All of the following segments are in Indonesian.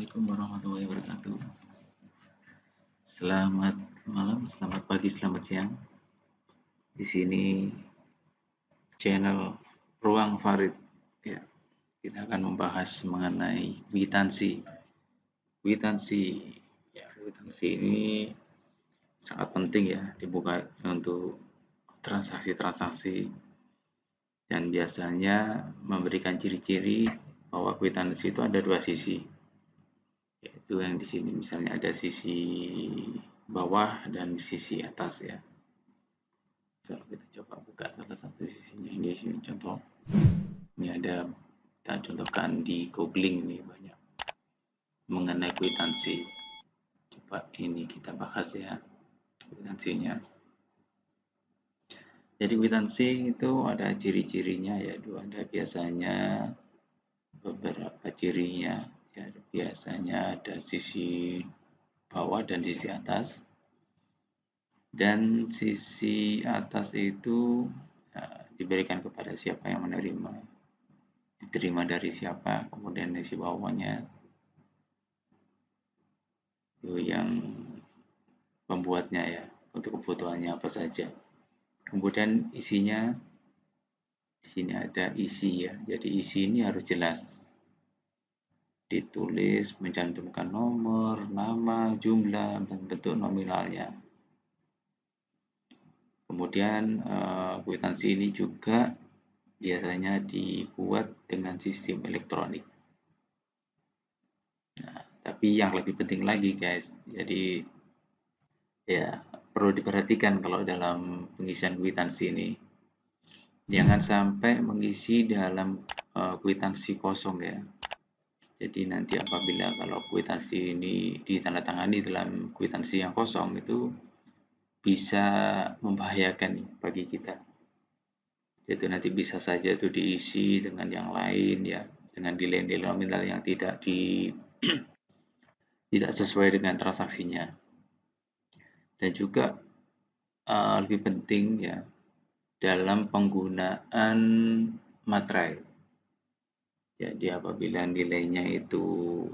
Assalamualaikum warahmatullahi wabarakatuh. Selamat malam, selamat pagi, selamat siang. Di sini channel Ruang Farid. Ya, kita akan membahas mengenai kwitansi. Kwitansi ini sangat penting ya dibuka untuk transaksi-transaksi dan biasanya memberikan ciri-ciri bahwa kwitansi itu ada dua sisi. Yaitu yang di sini misalnya ada sisi bawah dan sisi atas ya. Kalau kita coba buka salah satu sisinya di sini contoh. Ini ada, kita contohkan di googling nih banyak mengenai kwitansi. Coba ini kita bahas ya kwitansinya. Jadi kwitansi itu ada ciri-cirinya ya, ada biasanya beberapa cirinya ya, biasanya ada sisi bawah dan sisi atas. Dan sisi atas itu diberikan kepada siapa yang menerima, diterima dari siapa, kemudian sisi bawahnya itu yang pembuatnya ya, untuk kebutuhannya apa saja. Kemudian isinya di sini ada isi ya, jadi isi ini harus jelas, ditulis, mencantumkan nomor, nama, jumlah, dan bentuk nominalnya. Kemudian kwitansi ini juga biasanya dibuat dengan sistem elektronik. Nah, tapi yang lebih penting lagi guys, jadi ya perlu diperhatikan kalau dalam pengisian kwitansi ini. Jangan sampai mengisi dalam kwitansi kosong ya. Jadi nanti apabila kalau kwitansi ini ditandatangani dalam kwitansi yang kosong itu bisa membahayakan bagi kita. Itu nanti bisa saja itu diisi dengan yang lain ya, dengan nilai-nilai nominal yang tidak sesuai dengan transaksinya. Dan juga lebih penting ya dalam penggunaan materai. Jadi apabila nilainya itu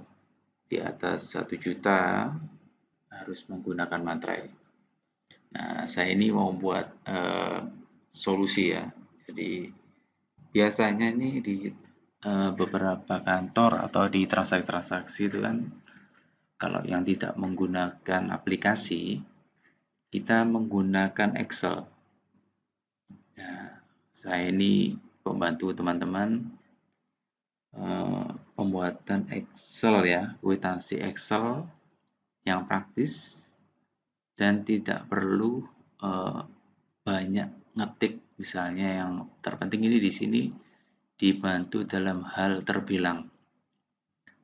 di atas 1 juta harus menggunakan materai. Nah, saya ini mau buat solusi ya. Jadi biasanya nih di beberapa kantor atau di transaksi-transaksi itu kan kalau yang tidak menggunakan aplikasi kita menggunakan Excel. Nah, saya ini membantu teman-teman pembuatan Excel ya, kwitansi Excel yang praktis dan tidak perlu banyak ngetik. Misalnya yang terpenting ini di sini dibantu dalam hal terbilang.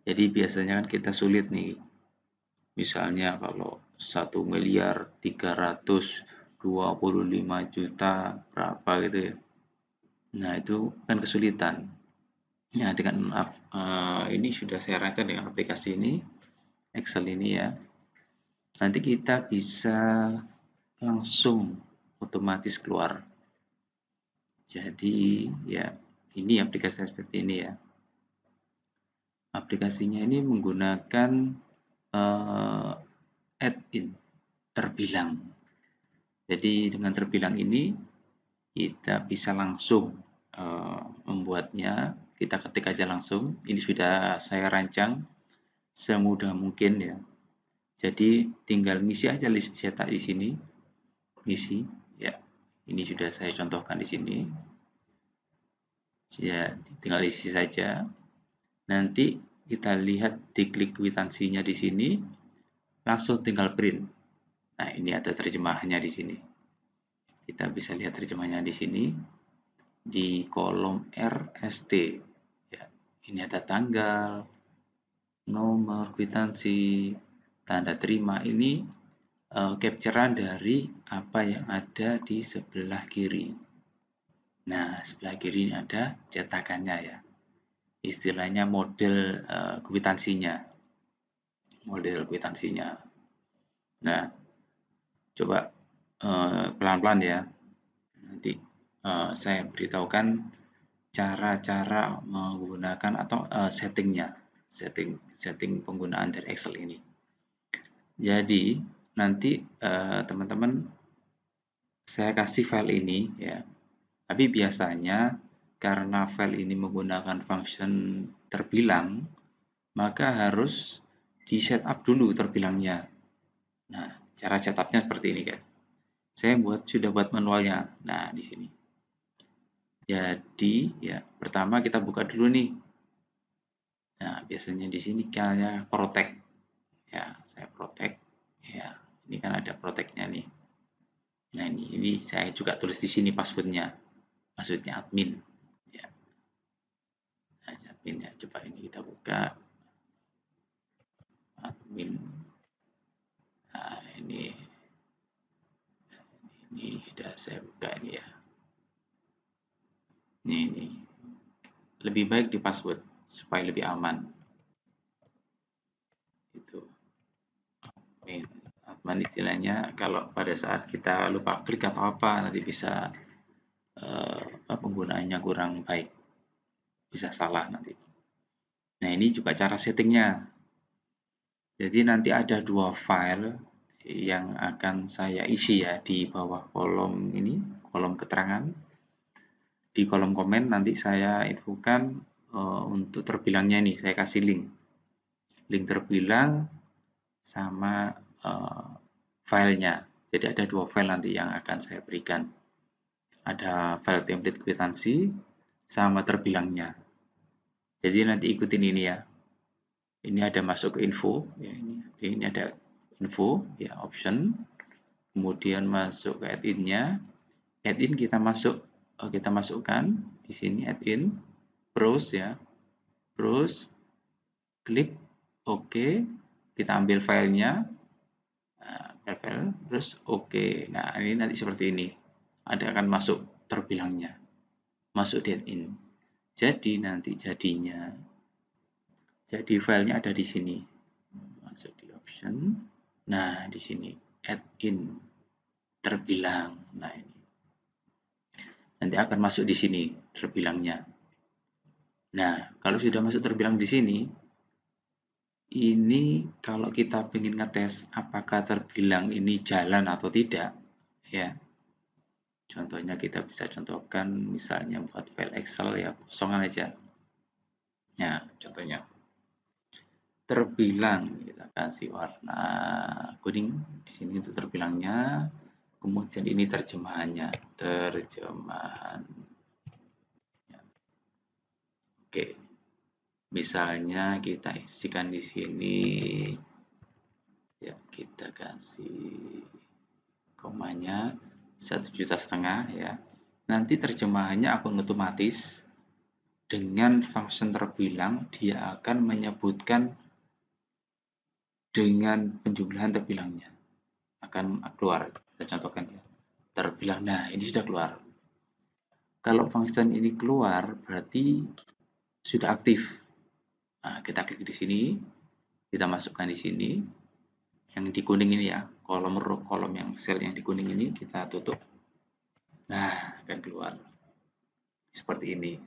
Jadi biasanya kan kita sulit nih. Misalnya kalau 1.325 juta berapa gitu ya. Nah, itu kan kesulitan. Ya, dengan ini sudah saya rancang dengan aplikasi ini, Excel ini ya. Nanti kita bisa langsung otomatis keluar. Jadi ya ini aplikasi seperti ini ya. Aplikasinya ini menggunakan add-in terbilang. Jadi dengan terbilang ini kita bisa langsung membuatnya. Kita ketik aja langsung. Ini sudah saya rancang semudah mungkin ya. Jadi tinggal ngisi aja list cetak di sini. Ngisi ya. Ini sudah saya contohkan di sini. Ya, tinggal isi saja. Nanti kita lihat di klik kwitansinya di sini, langsung tinggal print. Nah, ini ada terjemahannya di sini. Kita bisa lihat terjemahannya di sini di kolom RST. Ya, ini ada tanggal, nomor kwitansi, tanda terima. Ini capturean dari apa yang ada di sebelah kiri. Nah, sebelah kiri ini ada cetakannya ya. Istilahnya model kwitansinya. Model kwitansinya. Nah, coba pelan-pelan ya. Nanti saya beritahukan cara-cara menggunakan atau settingnya. setting penggunaan dari Excel ini. Jadi nanti teman-teman saya kasih file ini ya. Tapi biasanya karena file ini menggunakan function terbilang, maka harus di setup dulu terbilangnya. Nah, cara setupnya seperti ini guys. Saya sudah buat manualnya. Nah, di sini. Jadi ya pertama kita buka dulu nih. Nah, biasanya di sini kayak protect. Ya, saya protect. Ya, ini kan ada protectnya nih. Nah, ini saya juga tulis di sini passwordnya. Maksudnya admin. Ya. Nah, admin ya. Coba ini kita buka. Admin. Nah, ini sudah saya buka ini ya. Ini. Lebih baik di password supaya lebih aman. Itu. Ini admin istilahnya kalau pada saat kita lupa klik atau apa nanti bisa penggunaannya kurang baik. Bisa salah nanti. Nah, ini juga cara settingnya. Jadi nanti ada 2 file yang akan saya isi ya di bawah kolom ini, kolom keterangan. Di kolom komen nanti saya infokan untuk terbilangnya ini, saya kasih link. Link terbilang sama filenya. Jadi ada 2 file nanti yang akan saya berikan. Ada file template kwitansi sama terbilangnya. Jadi nanti ikutin ini ya. Ini ada masuk ke info, ya, ini ada info, ya option, kemudian masuk ke add-in-nya, add-in kita masukkan di sini add-in, browse ya, browse, klik OK, kita ambil filenya, file, terus OK. Nah ini nanti seperti ini, ada akan masuk terbilangnya, masuk di add-in. Jadi nanti jadinya. Jadi filenya ada di sini. Masuk di option. Nah, di sini add in terbilang. Nah, ini. Nanti akan masuk di sini terbilangnya. Nah, kalau sudah masuk terbilang di sini, ini kalau kita ingin ngetes apakah terbilang ini jalan atau tidak, ya. Contohnya kita bisa contohkan misalnya buat file Excel ya, kosongan aja. Nah, contohnya terbilang kita kasih warna kuning di sini untuk terbilangnya, kemudian ini terjemahannya oke, misalnya kita isikan di sini ya, kita kasih komanya 1,5 juta ya, nanti terjemahannya akan otomatis dengan function terbilang dia akan menyebutkan dengan penjumlahan terbilangnya akan keluar. Kita contohkan ya, terbilang. Nah, ini sudah keluar. Kalau function ini keluar berarti sudah aktif. Nah, kita klik di sini, kita masukkan di sini yang di kuning ini ya, kolom yang sel yang di kuning ini kita tutup. Nah, akan keluar seperti ini.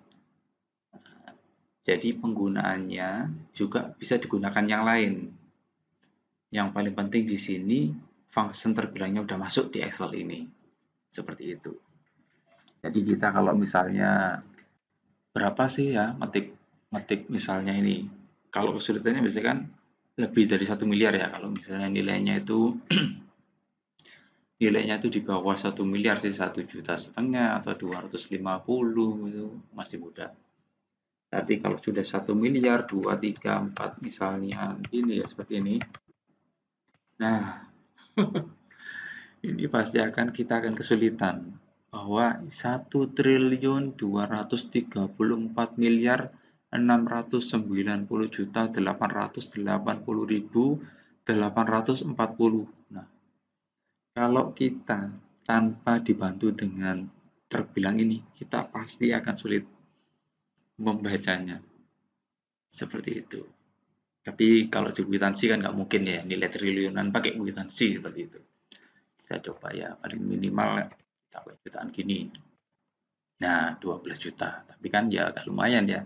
Jadi penggunaannya juga bisa digunakan yang lain. Yang paling penting di sini function terbilangnya udah masuk di Excel ini. Seperti itu. Jadi kita kalau misalnya berapa sih ya ngetik misalnya ini. Kalau kesulitannya biasanya kan lebih dari 1 miliar ya. Kalau misalnya nilainya itu di bawah 1 miliar sih, 1,5 juta atau 250 itu masih mudah. Tapi kalau sudah 1 miliar, 2, 3, 4 misalnya ini ya seperti ini. Nah, ini pasti kita akan kesulitan bahwa 1.234.690.880.840. Nah, kalau kita tanpa dibantu dengan terbilang ini, kita pasti akan sulit membacanya. Seperti itu. Tapi kalau di kwitansi kan nggak mungkin ya, nilai triliunan pakai kwitansi seperti itu. Kita coba ya, paling minimal kita jutaan gini. Nah, 12 juta. Tapi kan ya agak lumayan ya.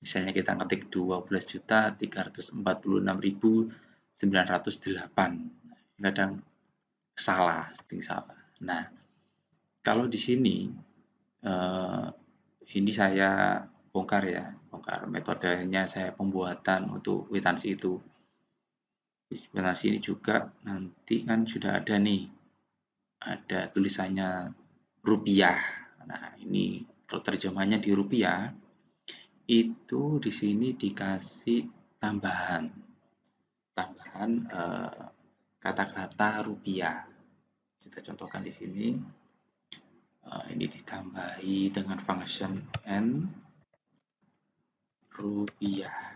Misalnya kita ngetik 12.346.908. Kadang salah, sering salah. Nah, kalau di sini ini saya bongkar ya, bongkar metodenya saya pembuatan untuk kwitansi itu. Di sebelah sini juga nanti kan sudah ada nih, ada tulisannya rupiah. Nah, ini kalau terjemahnya di rupiah, itu di sini dikasih tambahan kata-kata rupiah. Kita contohkan di sini. Ini ditambahi dengan function n rupiah.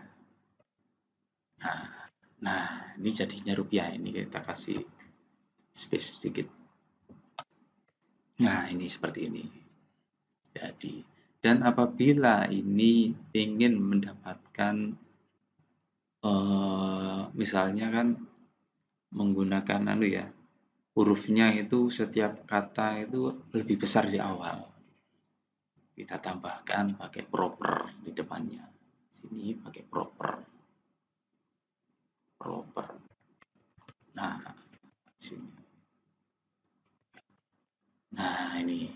Nah, ini jadinya rupiah. Ini kita kasih space sedikit. Nah, ini seperti ini. Jadi, dan apabila ini ingin mendapatkan misalnya kan menggunakan hurufnya itu setiap kata itu lebih besar di awal. Kita tambahkan pakai proper di depannya. Sini pakai proper. Nah, sini. Nah, ini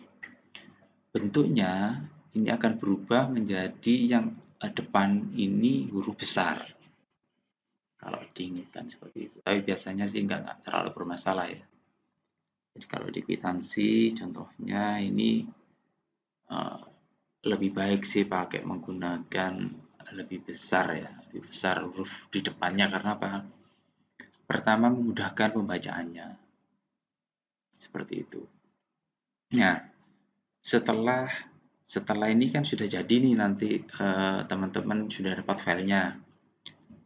bentuknya ini akan berubah menjadi yang depan ini huruf besar. Kalau diinginkan seperti itu. Tapi biasanya sih nggak terlalu bermasalah ya. Jadi kalau di kwitansi contohnya ini lebih baik sih pakai menggunakan lebih besar ya, lebih besar huruf di depannya karena apa? Pertama memudahkan pembacaannya. Seperti itu. Nah, setelah ini kan sudah jadi nih nanti teman-teman sudah dapat filenya.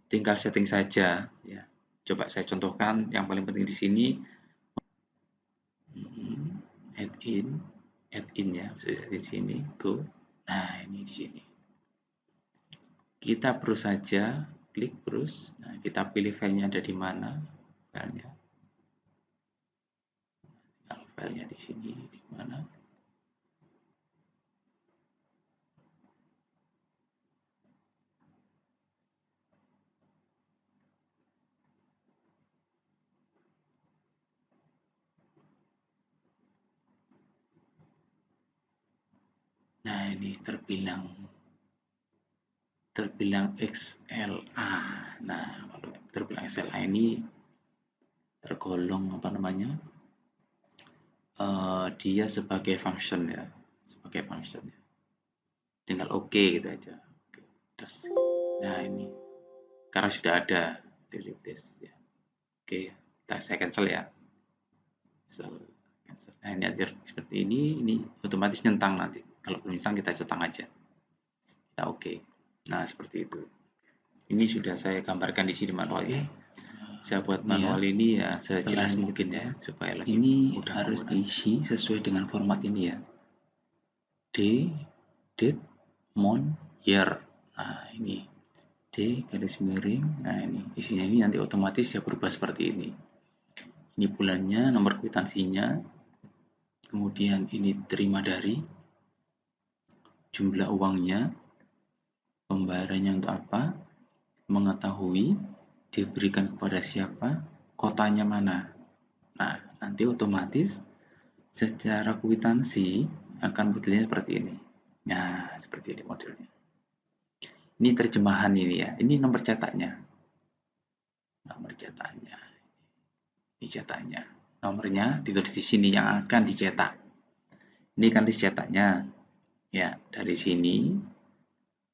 Tinggal setting saja ya. Coba saya contohkan yang paling penting di sini add in ya, sudah di sini go. Nah, ini di sini. Kita browse saja, klik browse. Nah, kita pilih filenya ada di mana. Filenya. Kalau filenya di sini di mana? Nah, ini terbilang XLA. Nah, kalau terbilang XLA ini tergolong apa namanya? Dia sebagai function ya, sebagai function ya. Tinggal oke gitu aja. Terus, nah ini karena sudah ada di replace ya. Oke, saya cancel ya. Cancel. Nah, ini seperti ini otomatis nyentang nanti. Kalau belum nyentang kita centang aja. Ya oke. Nah, seperti itu. Ini sudah saya gambarkan di sini manualnya. Saya buat manual ini ya sejelas mungkin ya supaya lebih mudah. Harus diisi sesuai dengan format ini ya. Date, month, year. Nah, ini D garis miring. Nah, ini isinya ini nanti otomatis ya berubah seperti ini. Ini bulannya, nomor kwitansinya. Kemudian ini terima dari, jumlah uangnya, pembayarannya untuk apa, mengetahui, diberikan kepada siapa, kotanya mana. Nah, nanti otomatis secara kwitansi akan modelnya seperti ini. Nah, seperti ini modelnya. Ini terjemahan ini ya. Ini nomor cetaknya. Nomor cetaknya. Ini cetaknya. Nomornya ditulis di sini yang akan dicetak. Ini kan list cetaknya. Ya, dari sini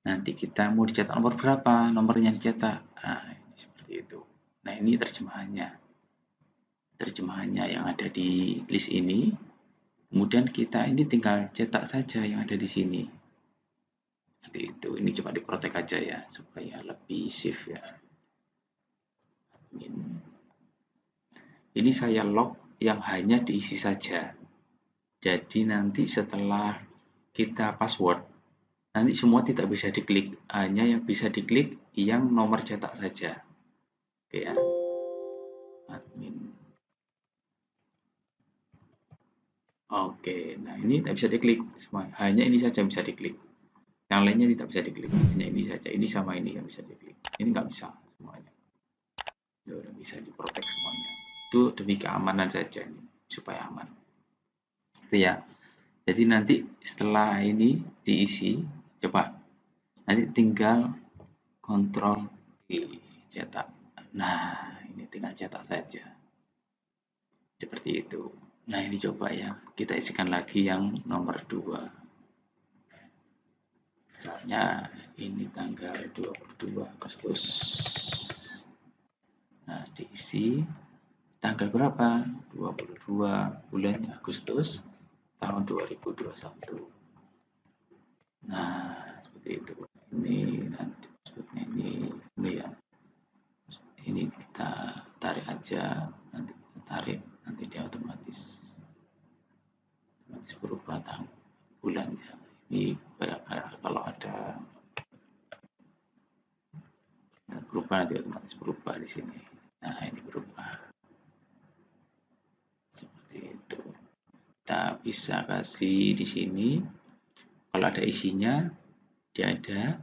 nanti kita mau dicetak nomor berapa, nomornya dicetak. Nah, seperti itu. Nah, ini terjemahannya. Terjemahannya yang ada di list ini. Kemudian kita ini tinggal cetak saja yang ada di sini. Seperti itu. Ini coba diprotek aja ya supaya lebih safe ya. Ini saya log yang hanya diisi saja. Jadi nanti setelah kita password, nanti semua tidak bisa diklik. Hanya yang bisa diklik yang nomor cetak saja. Oke ya. Admin. Oke, nah ini tidak bisa diklik. Hanya ini saja bisa diklik. Yang yang lainnya tidak bisa diklik, hanya ini saja, ini sama ini yang bisa diklik, ini nggak bisa semuanya. Udah bisa diprotek semuanya, itu demi keamanan saja ini, supaya aman itu ya. Jadi nanti setelah ini diisi, coba nanti tinggal kontrol di cetak. Nah, ini tinggal cetak saja seperti itu. Nah, ini coba ya, kita isikan lagi yang nomor 2. Misalnya ini tanggal 22 Agustus. Nah, diisi tanggal berapa? 22 bulan Agustus tahun 2021. Nah, seperti itu. Ini nanti sebutnya ini ya. Ini kita tarik aja, nanti kita tarik, nanti dia otomatis berubah tanggal bulannya. Ini kalau ada berubah, nanti otomatis berubah di sini. Nah, ini berubah seperti itu. Kita bisa kasih di sini, kalau ada isinya dia ada,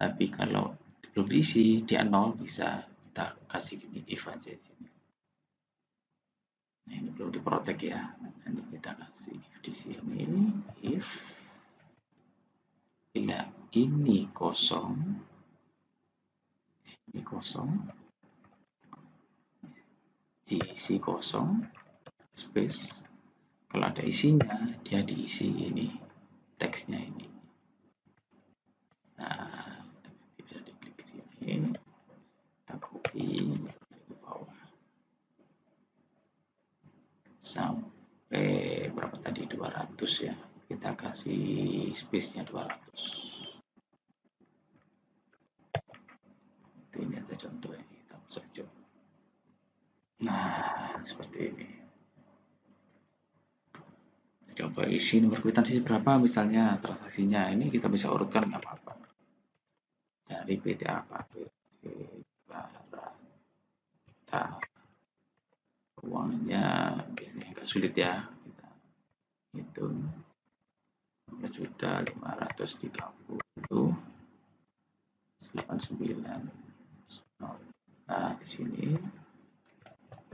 tapi kalau belum diisi dia nol, bisa kita kasih gini, if aja di sini. Nah, ini belum diprotek ya, nanti kita kasih if di sini, if bila ini kosong, diisi kosong, space, kalau ada isinya dia diisi ini teksnya ini. Nah, bisa diklik di sini, kita copy ke bawah sampai berapa tadi, 200 ya, kita kasih space-nya 200. Ini ada contohnya, kita saja. Nah, seperti ini. Coba isi nomor kwitansi berapa, misalnya transaksinya, ini kita bisa urutkan nggak apa-apa. Dari PT apa, PT Barata. Uangnya biasanya nggak sulit ya, kita hitung 15.530.89. Nah, di sini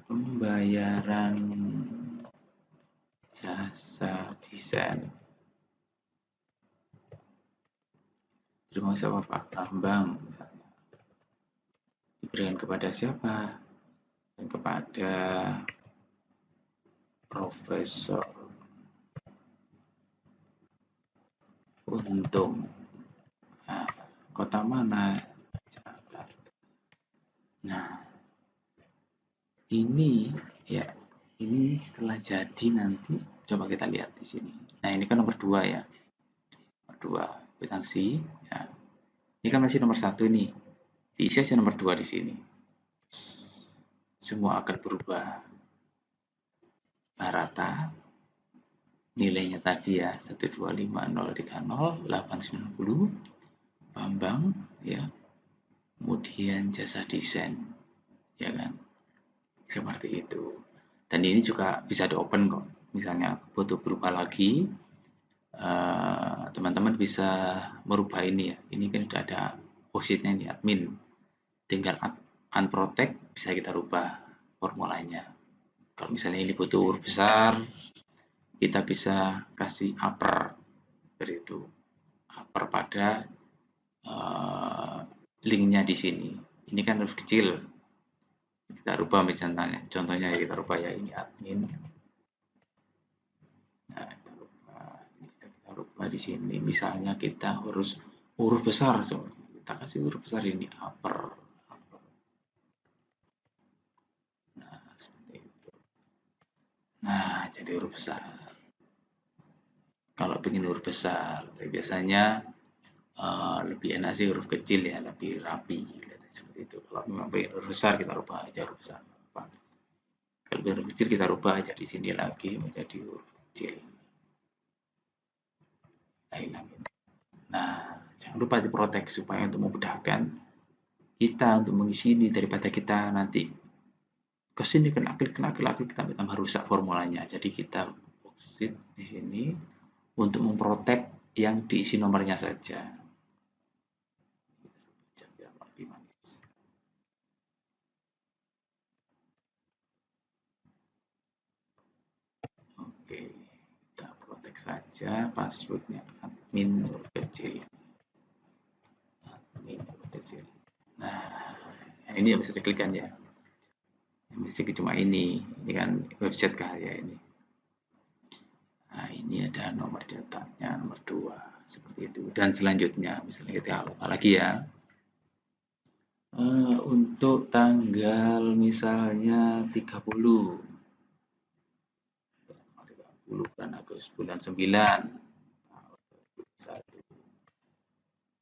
pembayaran jasa desain terima siapa Pak Bambang, diberikan kepada siapa, dan kepada Profesor Untung. Nah, kota mana? Jakarta. Nah, ini ya, ini setelah jadi nanti coba kita lihat di sini. Nah, ini kan nomor 2 ya. Nomor 2 kwitansi ya. Ini kan masih nomor 1 nih. Diisi aja nomor 2 di sini. Semua akan berubah. Barata nilainya tadi ya, 125.030.890. Bambang ya. Kemudian jasa desain ya kan. Seperti itu. Dan ini juga bisa di open kok. Misalnya butuh berubah lagi, teman-teman bisa merubah ini ya. Ini kan sudah ada positnya ini admin. Tinggal unprotect bisa kita rubah formulanya. Kalau misalnya ini butuh huruf besar, kita bisa kasih upper seperti itu. Upper pada linknya di sini. Ini kan huruf kecil. Kita rubah contohnya ya, kita rubah ya, ini admin. Nah, kita rubah di sini, misalnya kita harus huruf besar, so kita kasih huruf besar ini upper. Nah, seperti itu. Nah, jadi huruf besar. Kalau ingin huruf besar, biasanya lebih enak sih huruf kecil ya, lebih rapi seperti itu. Kalau memang pengen huruf besar, kita rubah aja huruf besar. Kalau huruf kecil, kita rubah aja di sini lagi menjadi huruf kecil. Nah, jangan lupa diprotek supaya untuk memudahkan kita untuk mengisi ini, daripada kita nanti kesini kena klik kita tambah rusak formulanya. Jadi kita exit di sini untuk memprotek yang diisi nomornya saja. Oke, kita protek saja passwordnya admin huruf kecil. Admin huruf kecil. Nah, ini yang bisa diklikkan ya. Basic cuma ini kan website kaya ini. Nah, ini ada nomor cetaknya, nomor 2, seperti itu. Dan selanjutnya, misalnya kita apa lagi ya. Untuk tanggal misalnya 30 bulan Agustus, bulan 9.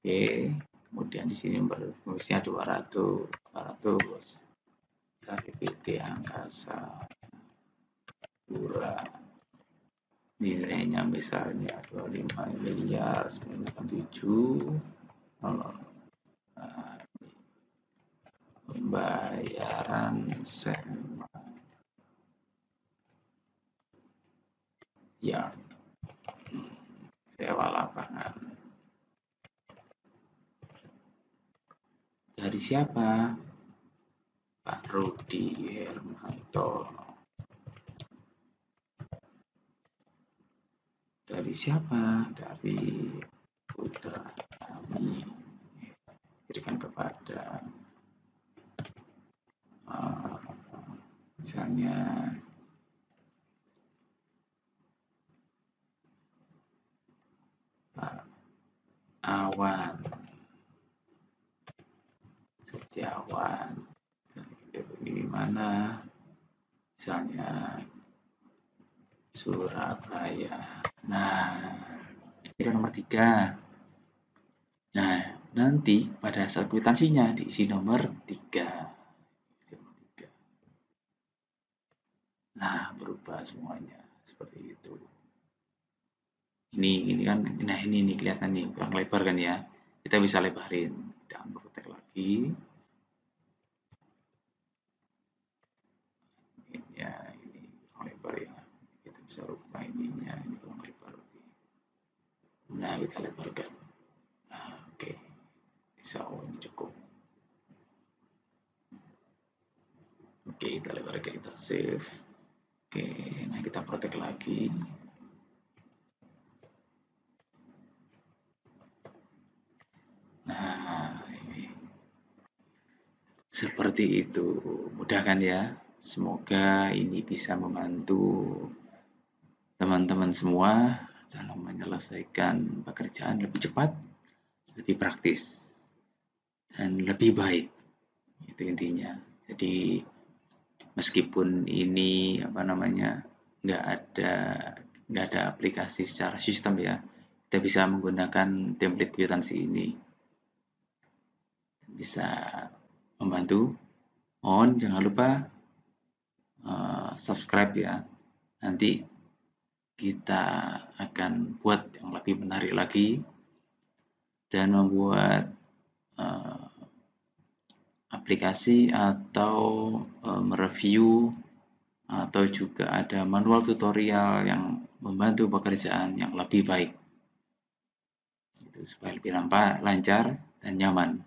Oke, kemudian di sini nomornya 200. Dari PT Angkasa Pura, nilainya misalnya 25 miliar 987. Pembayaran ya, sewa lapangan. Dari siapa? Pak Rudi Hermanto. Dari siapa? Dari putra kami. Berikan kepada misalnya Pak Awan Setiawan. Di mana? Misalnya Surabaya. Nah, itu nomor 3. Nah, nanti pada saat kwitansinya diisi nomor 3. Nah, berubah semuanya seperti itu. Ini kan, nah ini kelihatan nih kurang lebar kan ya. Kita bisa lebarin. Kita protek lagi. Ya, ini kurang lebar ya. Kita bisa rubah ininya, ini kurang lebar. Nah, kita lebarkan. Nah, oke. Bisa, ini cukup. Oke, kita lebarkan, kita save. Oke, nah kita protek lagi. Nah, ini seperti itu. Mudah kan ya? Semoga ini bisa membantu teman-teman semua dalam menyelesaikan pekerjaan lebih cepat, lebih praktis, dan lebih baik. Itu intinya. Jadi meskipun ini nggak ada aplikasi secara sistem ya, kita bisa menggunakan template kwitansi ini, bisa membantu. Mohon jangan lupa subscribe ya, nanti kita akan buat yang lebih menarik lagi dan membuat aplikasi atau mereview atau juga ada manual tutorial yang membantu pekerjaan yang lebih baik itu supaya lebih lancar dan nyaman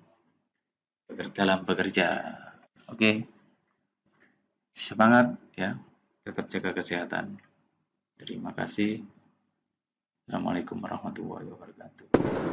dalam bekerja. Oke, semangat ya, tetap jaga kesehatan. Terima kasih. Assalamualaikum warahmatullahi wabarakatuh.